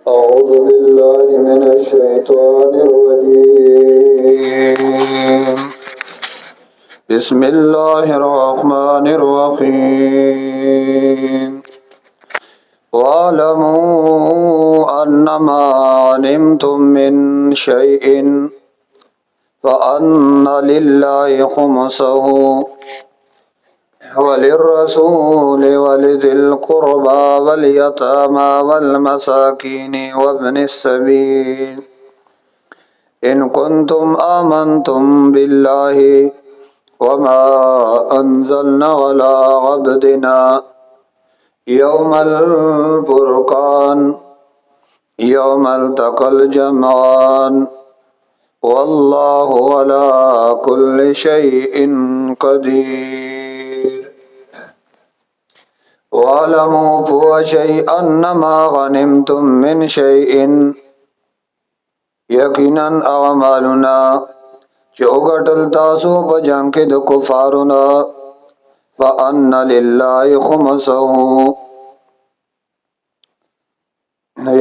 أعوذ بالله من الشيطان الرجيم. بسم الله الرحمن الرحيم. واعلموا أنما غنمتم من شيء فأن لله خمسه وللرسول ولذي القربى واليتامى والمساكين وابن السبيل إن كنتم آمنتم بالله وما أنزلنا على عبدنا يوم الفرقان يوم التقى الجمعان والله على كل شيء قدير. واعلموا فوشيء أنما غنمتم من شيء یقینا اعمالنا چې وګټل تاسو په جنگ کې د کفارنا فان لله خمسه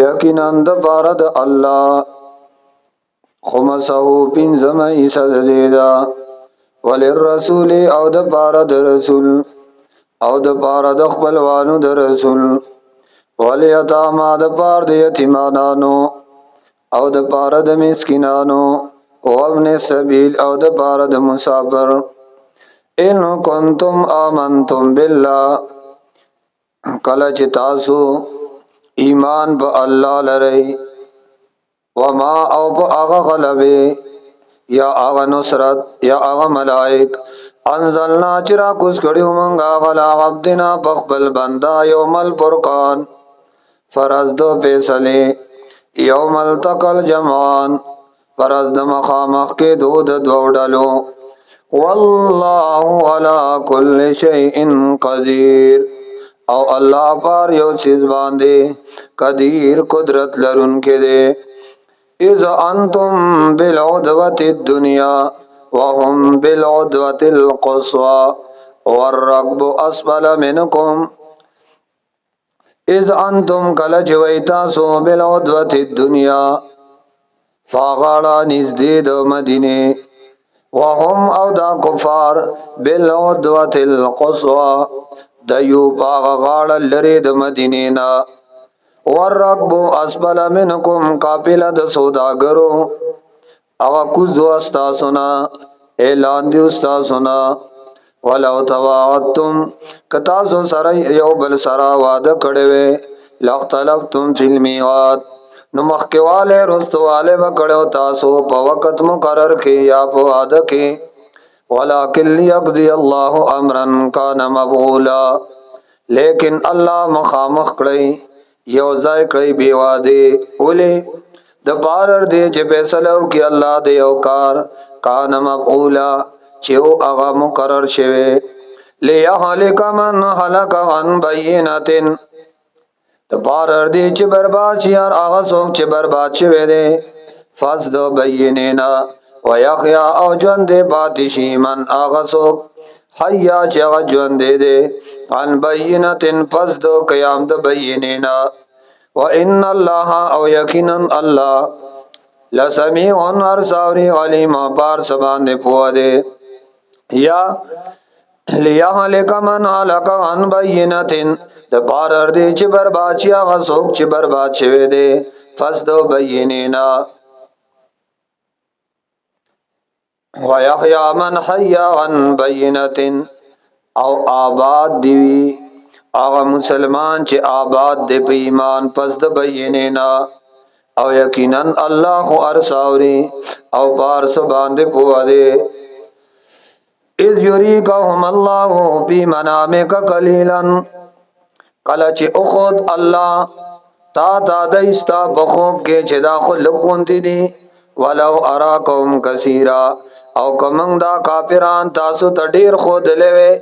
یقینا د فارد الله خمسه پنځم حصہ دیدا وللرسول او د فارد رسول او د فارد خپلوانو د رسول ولیتاما د فارد یتیمانانو او د پاره د مسکینانو او ابن السبیل او د پاره د مسافر ان کنتم آمنتم بالله کله چې تاسو ایمان په الله لرئ وما او په هغه غلبه یا هغه نصرت یا هغه ملائک انزلنا چرا کوز کړیو مونږه غلا عبدنا بخبل بندا یوم الفرقان فرض دو فیصله یوم التقل جمعان فرض د مخامخ کې دود دوړلو والله على كل شيء قدير او الله پر یو چیز باندې قدیر قدرت لرونکي دي اذ انتم بالعدوة الدنيا وهم بالعدوة القصوى والركب اسفل منكم اذ انتم کل جویتا سو بالعدوة الدنیا فاغاڑا نزدی دو مدینه وهم او دا کفار بالعدوة القصوى دیو پاغاڑا لری دو مدینینا والرکب اسفل منکم کافل د سوداگرو او کزو استاسونا اعلان دی استاسونا ولو تواعدتم کتاسو سره یو بل سره وعده کړی وي لاختلفتم فی المیعاد نو مخکواله رستواله وکړو تاسو په وخت مقرر کې یا په وعده کې ولکن لیقضی الله امرا کان مفعولا لیکن الله مخامخ کړی یو ځای کړی بی وعده ولې د بارر دی چې فیصله وکړي الله دی او کار کان مفعولا چې او هغه مقرر شوی لیهلک من هلک عن بینۃ د بارر دی چې برباد شي هغه څوک چې برباد شوی دی فاسد بینینا ويحيى او ژوند دی پاتې شي من هغه څوک حیا چې هغه ژوند دی عن بینۃ فاسد قیام د بینینا وان الله او یقینا الله لسمیع ارساوری علیم بار سبان دی پوه دی یا لیهلک من هلک عن بینۃ د بارر دی چې برباد شي هغه څوک چې برباد شوی دی فاسد بینینا ويحيى من حي عن بینۃ او آباد دی هغه مسلمان چې آباد دی په ایمان پس د بینینا او یقینا الله ارساوری او بار سبان دی پوه دی اذ یریکهم الله فی منامک قلیلا کله چې اخذ الله تا دایستا بخوب کې چې دا خلق وانتی دي ولو اراکم کثیرا او کومنګ دا کافران تاسو ته ډیر خود لوي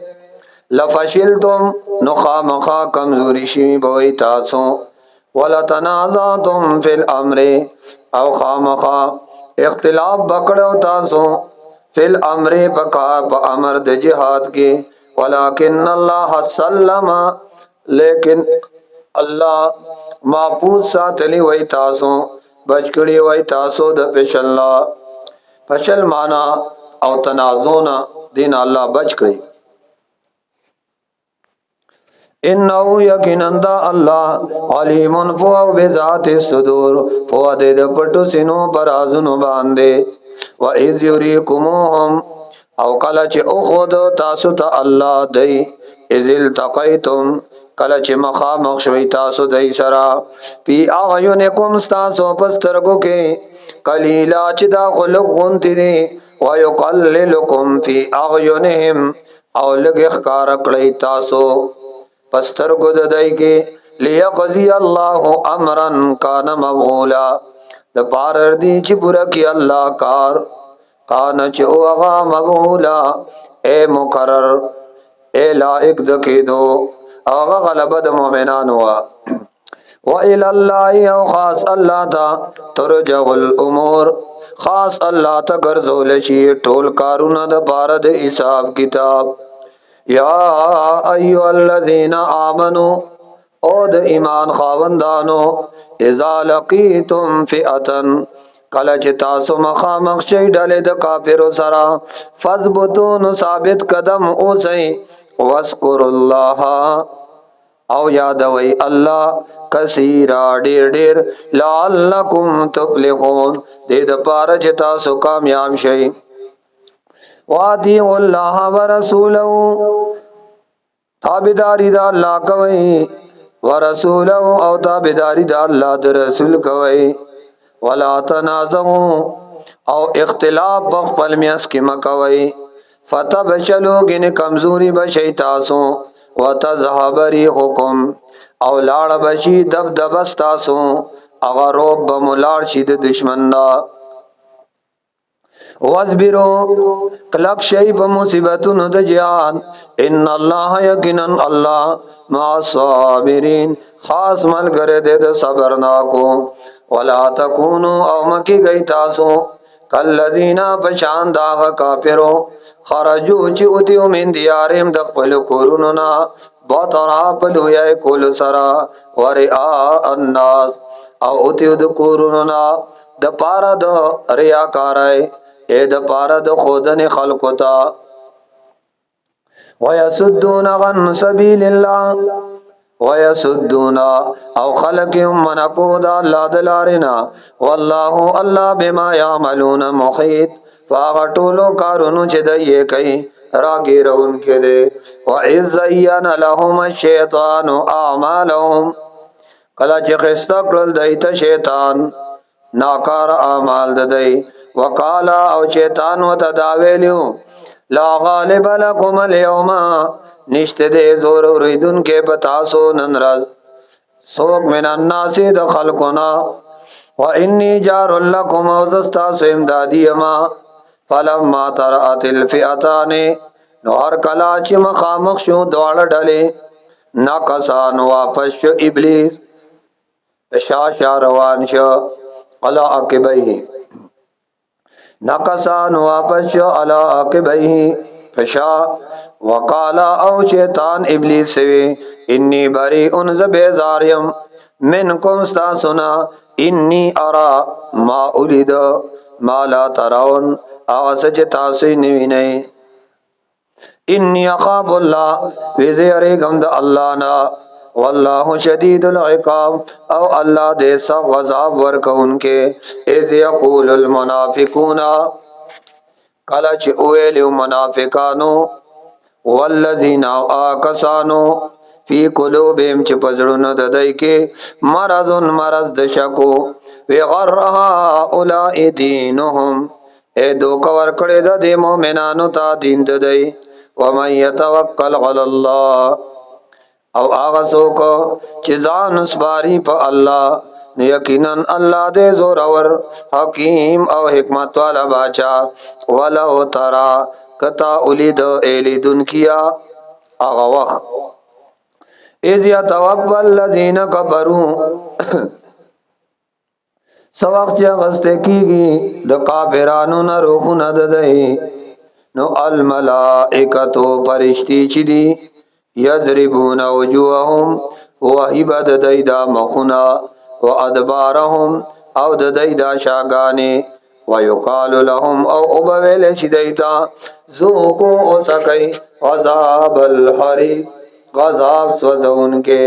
لفشلتم نخامخا کمزوری شي بوي تاسو ولا تنازعتم فی الامر او خامخا اختلاف بکړو تاسو فی الامر په امر د جهاد کې ولکن الله سلم لیکن الله محفوظ ساتلی وای تاسو بچ کړي وای تاسو د فشل فشل معنا او تنازعنا دین الله بچ کړي انه یقینا الله علیم فو بذات الصدور فو د پټو سينو برازونو باندې و اذ یریکمهم او کله چې او خود تاسو ته الله دی اذل تقیتم کله چې مخامخ شوي تاسو دای سره پی اعینکم تاسو پسترګو کې قلیلا چې دا خلق غونتی دي و یقللکم فی اعینهم او لګ اخکار کړی تاسو پسترګو د دای کې لیقضی الله امرا کان مفعولا د پار دی چې پورا کی الله کار کان چې او هغه مفعولا اے مقرر اے لائق د کېدو هغه غلبه د مؤمنانو وا و الى الله او خاص الله تا ترجع الامور خاص الله تا ګرځول شي ټول کارونه د پار د حساب کتاب یا ایو الذین آمنو او د ایمان خاوندانو اذا لقیتم فئتن کله چې تاسو مخامخ شئ ډلې د کافرو سره فثبتون ثابت قدم اوسئ واذکروا الله او یادوي الله کثیرا ډیر ډیر لعلکم تفلحون دې د پاره چې تاسو کامیاب شئ وادیو الله ورسوله تابعداري دا الله کوي ورسوله او تابعداري دا الله د رسول کوي ولا تنازعوا او اختلاف بخپل میاس کې مکوي فتبشلوا گن کمزوري بشي تاسو وتذهب ريحكم او لاړ بشي دب تاسو اگر روب بملار شي د دشمن دا واصبروا کلک شی په مصیبتونو د جهاد ان الله یقینا الله مع الصابرین خاص ملګری د صبر ناکو ولا تکونوا او مکی گئی تاسو کالذین بشان دا کافرو خرجوا چې اوتیو من دیارهم د خپل کورونو نا بطرا پلویا کول سرا ورئا الناس او اوتیو د کورونو نا د پارا د ریاکارای اے د پاره د خودن خلقو تا ويسدون عن سبيل الله ويسدون او خلقهم منقو د الله دلارنا والله الله بما يعملون محيط فاغټولو کارونو چې دایې کوي راګیرون کې دي واذ زين لهم الشيطان اعمالهم کله چې خسته کړل دایته شیطان ناکار اعمال ددای وقالا او شیطان و تداویلیو لا غالب لکم اليوم نشت دے زور ریدن کے پتاسو ننرز سوک من الناس د خلقنا و انی جار لکم اوزستاسو امدادی اما فلما ترات الفئتان نو هر کلا چی مخامخ شو دوار ڈلے ناکسان واپس شو ابلیس شاشا روان شو علا عقبئی نقصان واپس شو علا عقبئی فشا وقالا او شیطان ابلیس سوی انی بری انز بیزاریم منکم ستاسونا انی ارا ما اولید ما لا تراؤن آغاز چتاسوی نوینئی انی اخاب اللہ ویزی اریگم دا اللہ نا واللہ شدید العقاب او اللہ دے سب غضاب ورکون کے اذ یقول المنافقون کلچ اویلیو منافقانو والذین آکسانو فی قلوبهم چی پزرون ددائی کے مرض دشکو وغرها اولائی دینهم اے دو کور کڑی دا دی مومنانو تا دین ددائی ومن یتوکل علی اللہ او آغا سوکو چیزان سپاری پا اللہ یقیناً اللہ دے زورور حکیم او حکمت والا باچا ولو ترا کتا اولید ایلیدن کیا آغا وقت اذ یتوفى الذین کفروا سوقت چا غستے کی گی د کافرانو نا روخو نددئی نو الملائکتو پرشتی چی دی یضربون وجوہهم وحی با د دی دا مخونا و ادبارهم او د دی دا شاگانی ویقال لهم او ابویل شی دیتا ذوقو اسکی عذاب الحریق غذاب سوزون کے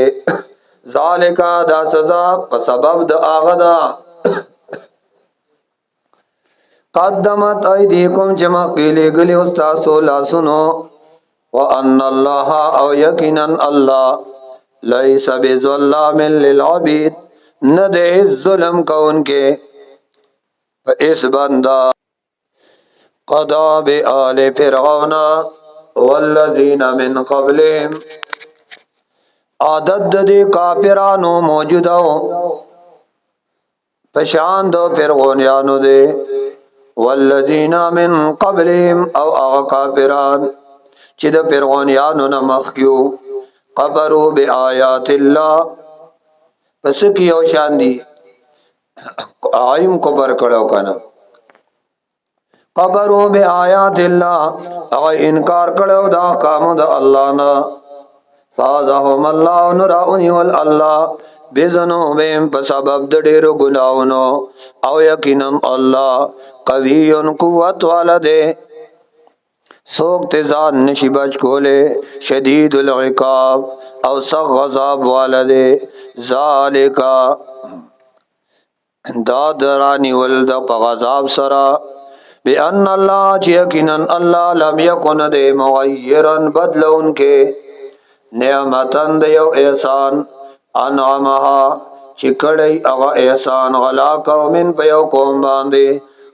ذالکا دا سزا په سبب د آغدا قدمت ایدیکم چما قیلی گلی استاسو لاسونو وان الله او یقینا الله لیس بظلام للعبید ندے ظلم کون کے اس بندہ قضا بآل فرعون والذین من قبلهم عادت دی کافرانو موجودو پشان دو فرعونیانو دے والذین من قبلهم او اغا کافران چی دا فرعونیانو نمخیو قبرو بی آیات اللہ پس کیو شان دی آئیم کبر کڑو کنا قبرو بی آیات اللہ اغا انکار کڑو دا کامو دا اللہ نا فازهم اللہ نراؤنی والاللہ بزنوبیم پسبب دا دیرو گناونو او یقینم اللہ قویون قوت والا دے سوک تزان نشی بچ کولے شدید العقاب او سخ غضاب والا دے ذالکا دادرانی ولد پا غضاب سرا بی ان اللہ چیکنن اللہ لم یکن دے مغیرن بدلون کے نعمتن دیو احسان انعامها چکڑی اغا احسان غلا قومن پیو قوم باندے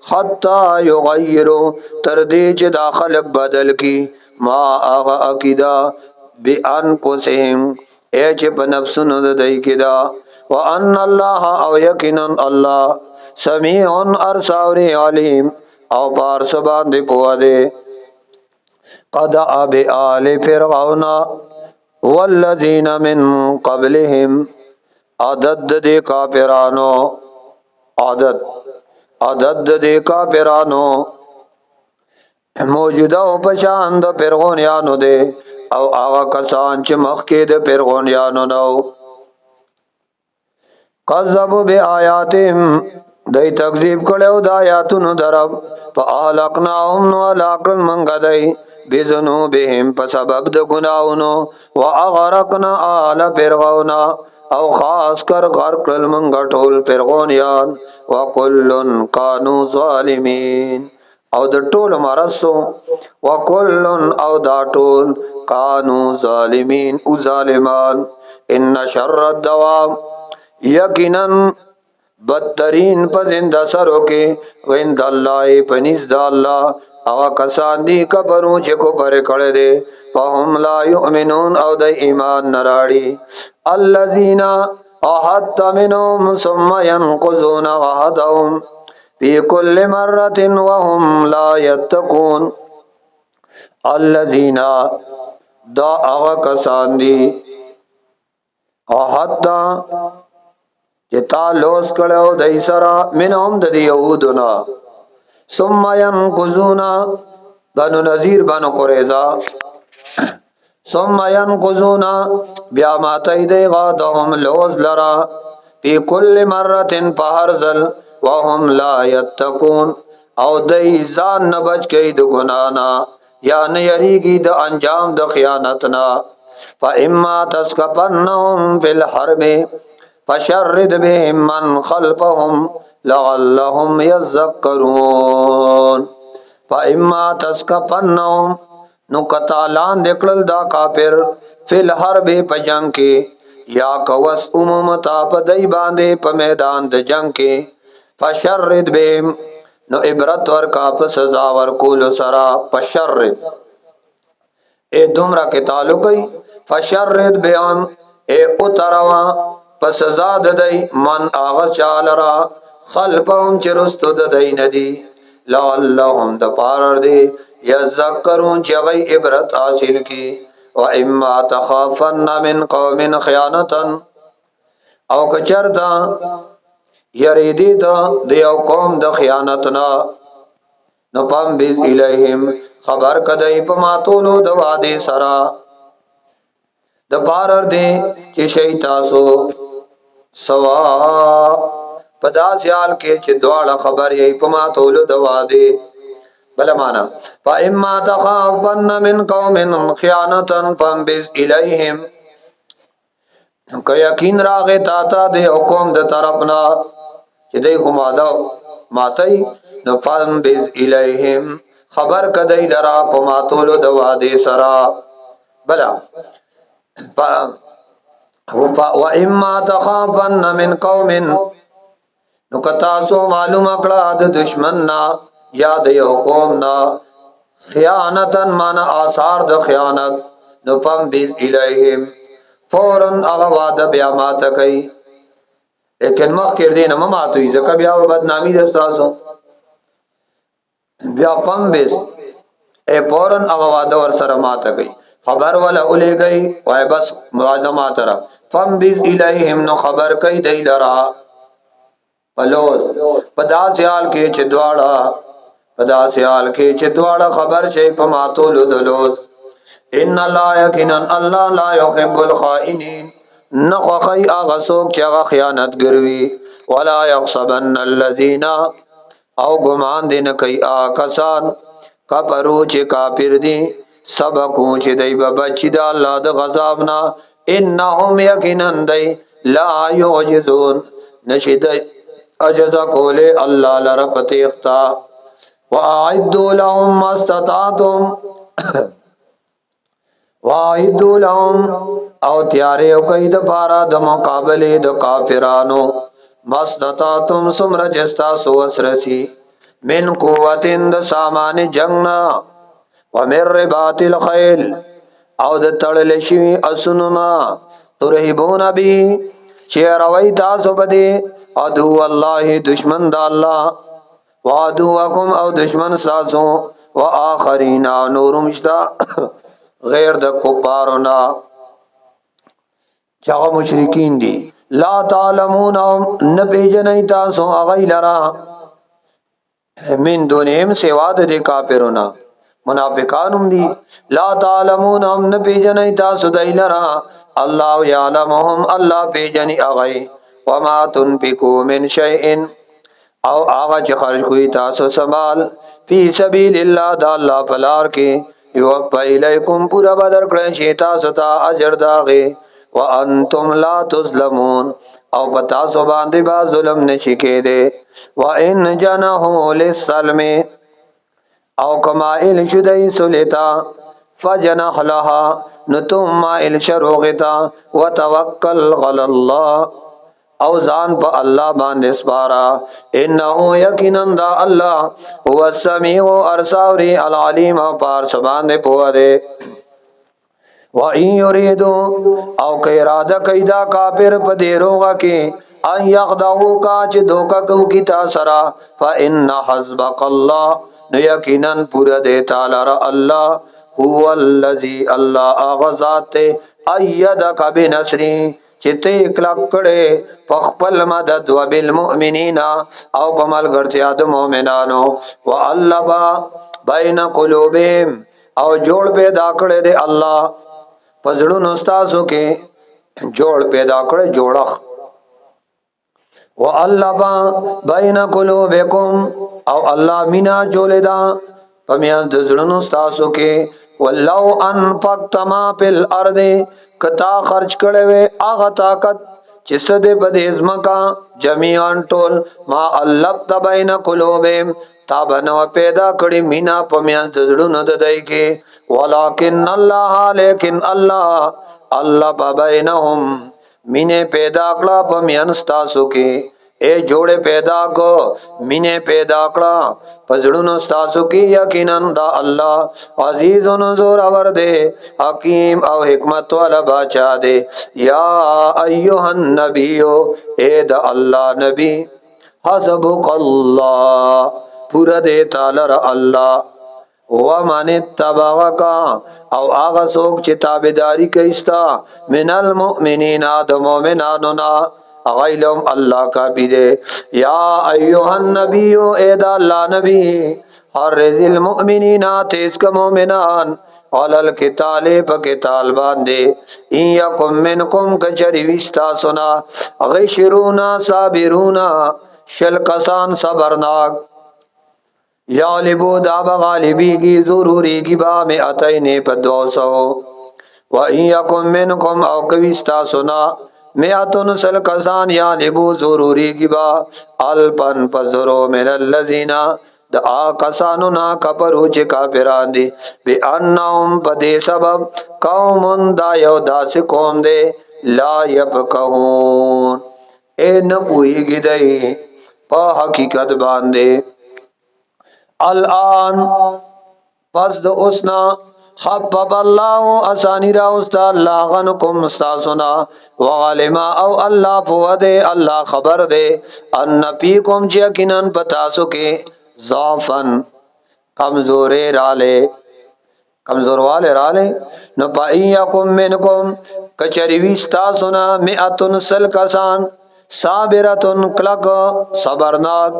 حتی یغیرو تردی چی دا خلق بدل کی ما آغا اکیدا بی انفسهم ایچ پا نفسنو دی کدا وان اللہ او یقینن اللہ سمیعن ارساوری علیم او پارس باندے پوا دے قد اب آل فرعون والذین من قبلهم عدد دے کافرانو عدد دے کافرانو موجودہ و پشاند فرعونیانو دے او آغا کسان چی مخی دے فرعونیانو نو قذبو بی آیاتیم دی تکذیب کڑیو دا آیاتونو درب فا آلقناهم نو علاقل منگا دی بزنوبهم پسبب د گناونو و اغرقنا آل فرعون او خاص کر غرق المنگا ټول فرعونیان و کلن کانو ظالمین او د ټول مرسو و کلن او دا ټول کانو ظالمین او ظالمان ان شر الدواب یقینا بدترین پزند سرو کے وند اللہ پنیز دا اللہ اغا کسان دی کبرو چه کفر کرده فهم لا یؤمنون او دی ایمان نراڑی الذین احط منهم ثم ينقضون عهدهم فی کل مرت وهم لا یتقون الذین دا اغا کسان دی احط چتا لوس کڑو دی سرا منهم دی یهودنا ثم ينقضون بنو نذیر بنو قریظہ ثم ينقضون بیا ماتی دی غادهم لوز لرا فی کل مرت پہرزل وهم لا یتقون او دی زان نبچ کئی دو گنانا یا نیریگی د انجام د خیانتنا فاما تسکپنهم فی الحرب فشرد بهم من خلفهم لعلهم یذکرون فاما تسکپنهم نو کتالان دکڑل دا کافر فی الحرب پا جنگ کے یا کوس اممتا پا دی باندے پا میدان دا جنگ کے فشرد بهم نو عبرت ورکا پا سزا ورکولو سرا فشرد اے دمرا کے تعلقی فشرد بهم اے اتروا پا سزا ددئی من آغا چالرا خلفهم چرستو ددئی ندی لعلهم دپارر دی یذکرون چغی عبرت حاصل کی و اما تخافن من قوم خیانتا او کچرتا یریدی تا دیو قوم د خیانتنا نپم بیز الیہم خبر کدئی پماتولو دوادی سرا د پارر دی چې شي تاسو سوا پدا سیال کې چې دواړه خبر یې پما تولو دوا دی بل معنا فاما تخافن من قوم خیانتا فانبذ الیہم که یقین راغه تا ته د حکم د طرفنا چې دای کوم ادا ماتای نو فانبذ الیہم خبر کدی لرا پما تولو دوا دی سرا بلا و اما تخافن من قوم نو کتا سو معلوم کړه د دشمن نا یا د یو قوم نا خیانتن معنا آثار د خیانت نو پم بیز الیہم فورن هغه واده بیا ماته کوي لیکن مخ کړ دین ما ماتوي ځکه بیا بدنامي د تاسو بیا پم بیز فورن هغه واده ور سره ماته کوي خبر ولا اولې گئی وای بس واده ماته را پم بیز الیہم نو خبر کوي دی لرا پلوز پدا سیال کې چې دواړه خبر شي په ماتول دلوز ان الله یقینا الله لا يحب الخائنین نخخی هغه څوک چې هغه خیانت ګروي ولا يحسبن الذين او ګمان دین کوي کسان کفرو چې کافر دي سبقو چې دای بچی د الله د غضب نه انهم یقینا دی لا يعجزون نشد اجزا کوله الله لره پتیختا واعدوا لهم ما استطعتم واعدوا لهم او تیارې او کوي د پارا د مقابله د کافرانو ما استطعتم سمر جستا سوسرسی من قوتن د سامان جنگنا ومن رباط الخيل او د تړل شي اسننا ترهبون به چیروي تاسو بده ادو الله دشمن د الله وادوکم او دشمن ساسو واخرین نورم شتا غیر د کفارنا چاغه مشرکین دي لا تعلمون نبیجنای تاسو اغیلرا من دونهم سوا د کافرنا منافقانم دي لا تعلمون نبیجنای تاسو دایلرا الله یعلمهم الله بیجنی اغی وما تنفقوا من شيء او هغه چې خرج کوي تاسو سمال فی سبیل الله د الله پلار کې یو پایلیکم پورا بدر کړی شي تاسو ته اجر داغه وانتم لا تظلمون او پتا سو باندې با ظلم نشي کېده وان جنحوا للسلم او کما ال شدای سلطا فجنح لها نتم ما ال شروغتا وتوکل علی الله او ځان په الله باندې سپارا انه یقینا دا الله هو السمیع ارساوری العلیم پار سبحانه پوره و ان یریدو او که اراده کیدا کافر په دې روغه کې ان یخدعو کا چې دوکا کو کی تا سرا فان حسبک الله یقینا پورا دې تعالی را الله هو الذی الله اغذات ایدک بنصری چته اکلا کړي پخپل مدد وبالمؤمنین او پمل ګرځیا د مؤمنانو واللبا بین قلوبهم او جوړ پیدا کړي دی الله پزړو نستاسو کې جوړ پیدا کړي جوړخ واللبا بین قلوبکم او الله مینا جوړدا پمیان د زړو نستاسو کې ولو انفقت ما فی الارض کتا خرج کړي وي هغه طاقت چې سده بده ازمکا جميعا ټول ما الف بین قلوبهم تابنو پیدا کړي مینا پمیان زړونو د دای کې ولکن الله لیکن الله بینهم مینه پیدا کړه پمیان تاسو کې اے جوڑے پیدا کو مینے پیدا کړه پزړونو تاسو کې یقینا دا الله عزیز و زور اور دے حکیم او حکمت والا بادشاہ دے یا ایها النبی اے دا الله نبی حسبک الله پورا دے تعالی الله ومن اتبعک او هغه څوک چې تابعداري کوي ستا من المؤمنین د مؤمنانو نا غیلم اللہ کا بیدے یا ایوہ النبی اے دا اللہ نبی حرز المؤمنین تیز کا مومنان علل قتال په قتال باندې ان یکم منکم کچری وستا سنا غشرونا صابرونا شل کسان صبرناک یالبو دا بغالبی کی ضروری کی با میں اتین په 200 و ان یکم منکم او کوستا سنا میاتن سل کسان یالبو ضروری کی با الپن پزرو من الذین دا کسانو نا کپرو چې کافران دي بی انهم پدې سبب قوم دا یو داس قوم دي لا یفقهون ان پویږي دی په حقیقت باندې الان پس د اوسنا حبب الله اسانی را استا الله غنکم استاسنا وعلما او الله فوده الله خبر دے ان فیکم یقینا پتاسو کې ضعفن کمزوری رالے کمزور والے رالے نو پایکم منکم کچریوستا سنا مئتن سل کسان صابرتن کلک صبرناک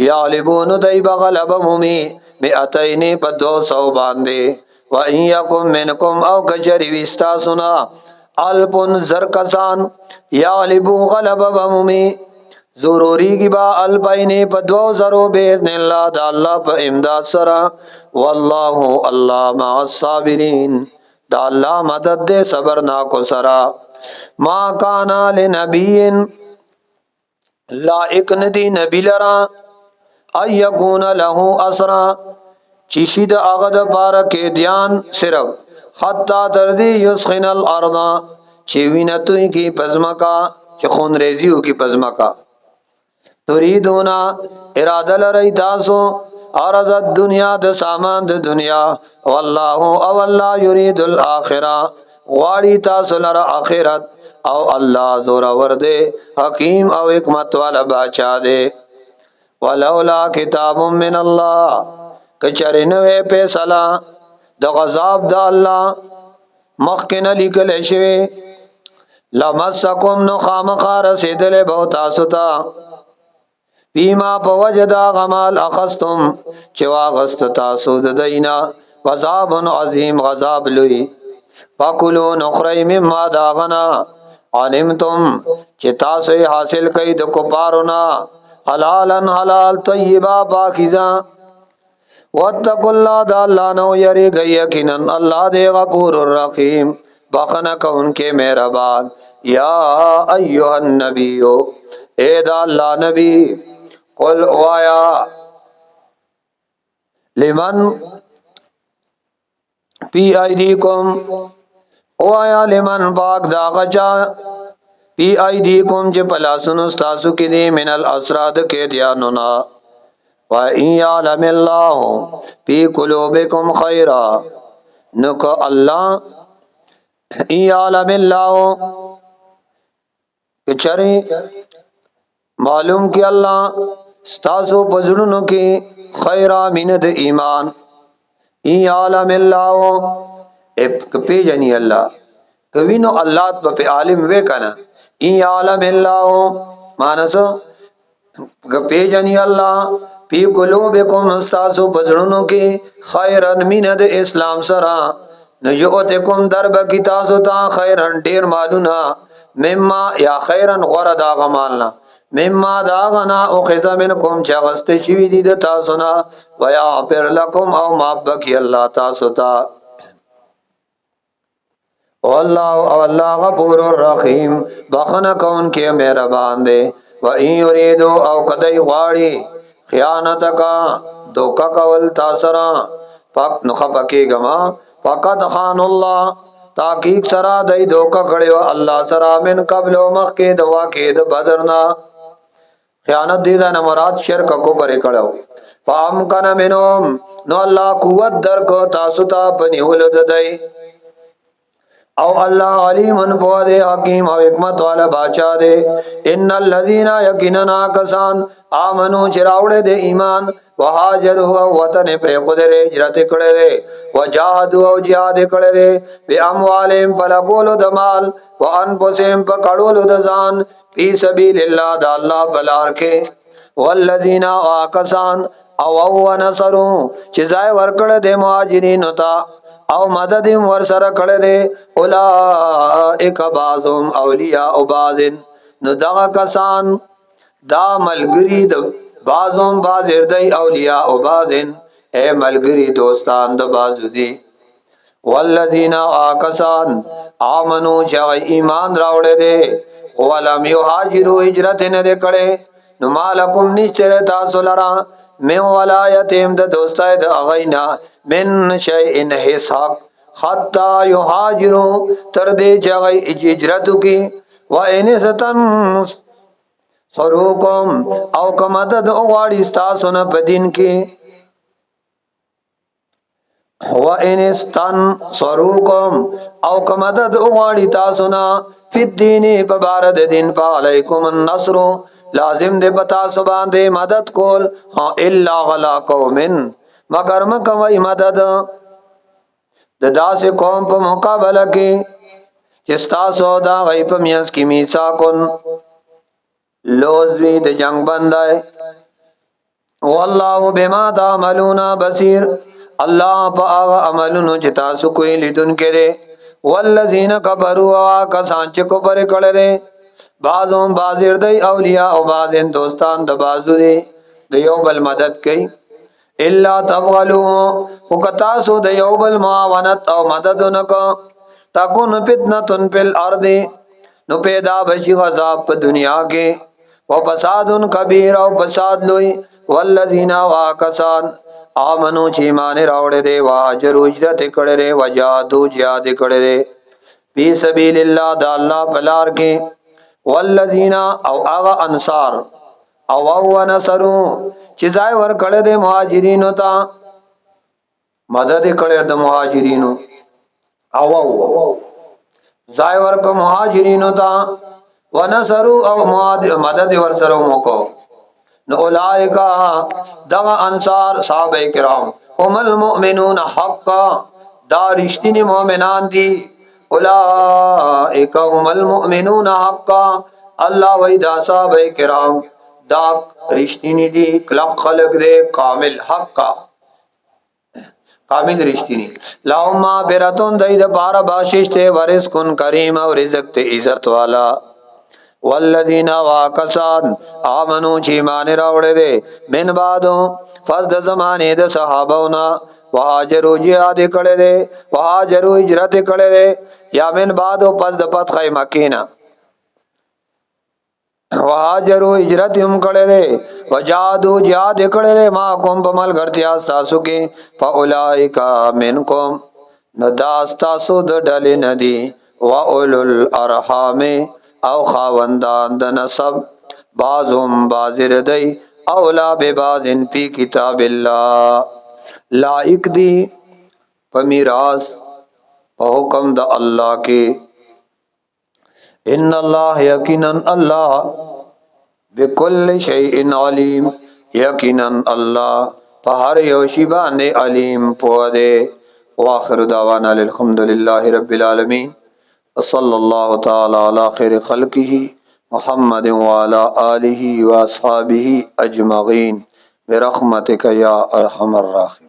یالبون دای بغلب مومی مئتین پا 200 باندے و این یکم منکم او کچریوستا سنا الپن زر کسان یالبو غلب مومی ضروری کی با البینی پا 200 بیذن اللہ دا اللہ پا امداد سرا واللہ اللہ مع الصابرین دا اللہ مدد دے صبرناکو سرا ما کانا لنبیین لائق ندی نبی لرا ای یکون لہو اسرا چیشید اغد پارک دیان صرف حتی تردی یسخن الارض چیوینتوی کی پزمکا چی خون ریزیو کی پزمکا تريدونا اراده لري تاسو عرض الدنیا د سامان د دنیا والله او الله يريد الاخره غواړي تاسو لره اخرت او الله زور ور دے حکیم او حکمت والا بادشاہ دے ولولا کتاب من الله کچره نوې فیصله د غضب د الله مخکنه لیکل شوی لمسکم نو خامخا رسیدل به تاسو ته بیما په وجدا غمال اخستم چوا غست تاسو د دینا غضب عظیم غضب لوی پاکلو نخری مما داغنا علمتم چې تاسو حاصل کئ د کوپارونا حلالا حلال طیبا پاکیزا واتقوا الله دا الله نو یری گئی یقینا الله دې غفور الرحیم بخنه کون کې مهربان یا ایها النبی اے دا الله نبی قل وایا لمن فی ایدیکم وایا لمن باغ دا غچا فی ایدیکم چې پلاسونو استاسو کې دی من الاسراد کې دیانونا و ان یعلم الله فی قلوبکم خیرا نک الله ان یعلم الله کچری معلوم کی الله ستاسو پزړونو کې خیرا من د ایمان ای عالم الله اپ پی جنی الله کوینو الله په عالم وې کنه ای عالم الله مانس پی جنی الله پی قلوبکم ستاسو پزړونو کې خیرا من د اسلام سرا نو یوتکم درب کی تاسو ته خیرن ډیر مالونه مما یا خیرن غردا غمالنا مما داغنا اخذ منکم چغست شوی دی د تاسو نه ویا پر لکم او مابکی الله تاسو ته والله او الله غفور الرحیم بخنه کون کې مهربان دی و ان یریدو او کدی غواړي خیانت کا دوکا کول تاسو را پاک نو خپکی گما فقط خان الله تحقیق سرا دای دوکا کړي الله سرا من قبل مخکې دوا کې د بدرنا خیانت دیدہ نہ مراد شرک کو پرے کڑو فام کنا منهم نو اللہ قوت در کو تاستا پنی ولد دائی او اللہ علیم انفو دے حکیم او حکمت والا باچا دے ان الذین یقیننا کسان آمنو چراوڑے دے ایمان وحاجروا وطن پر خودر ہجرت کڑے دے وجاہدوا او جہاد کڑے دے بی اموالیم پلگولو دمال وانفسیم پکڑولو دزان فی سبیل اللہ دا اللہ بلار کے والذین آکسان او نصرو چیزائے ورکڑ دے مہاجرین تا او مدد ور سره کړه دې اولئک بعضهم اولیاء بعض نو دا کسان دا ملګری د بعضهم بعض دی اولیاء بعض اے ملګری دوستان د بعض دي والذین آکسان آمنو چې ایمان راوړې دي ولم یهاجروا هجرت نه کړي نو مالکم نشته تاسو لرا من ولایتهم د دوستای د اغینا من شیء حساب حتا یهاجروا تر دې چې هجرت کی و ان ستن سروکم او کمدد غواړي تاسو نه بدین کې و ان استن سروکم او کمدد غواړي تاسو نه فی الدین په بار د دین فعلیکم النصر لازم دے بتا سبان دے مدد کول ہاں الا غلا قومن مگر مکوئی مدد دا سے قوم پا مقابلہ کی چستا سودا غی پا میانس کی میسا کن لوزوی دا جنگ بندائے واللہ بما تعملون بصیر اللہ پا آغا عملونو چتا سکوئی لدن کے دے والذین کبروا کسان چکو پر کڑ دے بعضهم بعضیر دی اولیاء او بعضین دوستان د بعضو دی د یو بل مدد کئی الا تفغلو خکتاسو د یو بل معاونت او مدد نکو تکون فتنتن پی الارض نو پیدا بشی غذاب پا دنیا کے و فسادن کبیر او فساد لوئی والذین واکسان آمنو چیمان راوڑے دے واجر اجرت کڑے دے وجادو جہاد کڑے دے فی سبیل اللہ دا اللہ پلار کے والذین او آغا انصار او نصرو چیزای ور کړه د مهاجرینو ته مدد کړه د مهاجرینو او زای ور کو مهاجرینو ته ونصرو او مدد ور سره موکو نو اولائکا دغه انصار صحابه کرام هم المؤمنون حقا دا رښتینی مؤمنان دي اولئک هم المؤمنون حقا اللہ وی دا صحابہ کرام دا رشتینی دی کلق خلق دے کامل حقا کامل رشتینی لهم مغفرتون دید پارا باشش تے ورزقن کریم و رزق تے عزت والا والذین واکسان آمنو چیمان راوڑے دے من بعدو فضد زمانے دے صحابونا وہاجرو جہاد کڑے دے وہاجرو ہجرت کڑے دے یا من بعدو پس د فتح مکینا وہاجرو ہجرت ہم کڑے دے وجادو جہاد کڑے دے ما کم پمل گرتی آستاسو کی فاولائکا منکم نداستاسو د ڈلی ندی وَأُولُو الْأَرْحَامِ او خاوندان د نسب بعضهم بعضر دی اولا ببعضن فی کتاب اللہ لائق دی پمیراث په حکم د الله کې ان الله یقینا الله بكل شیء علیم یقینا الله په هر یو شی باندې علیم پوه دی واخر دعوانا الحمد لله رب العالمین صلی الله تعالی علی خیر خلقه محمد وعلى آله واصحابه اجمعین برحمتک یا ارحم الراحمین.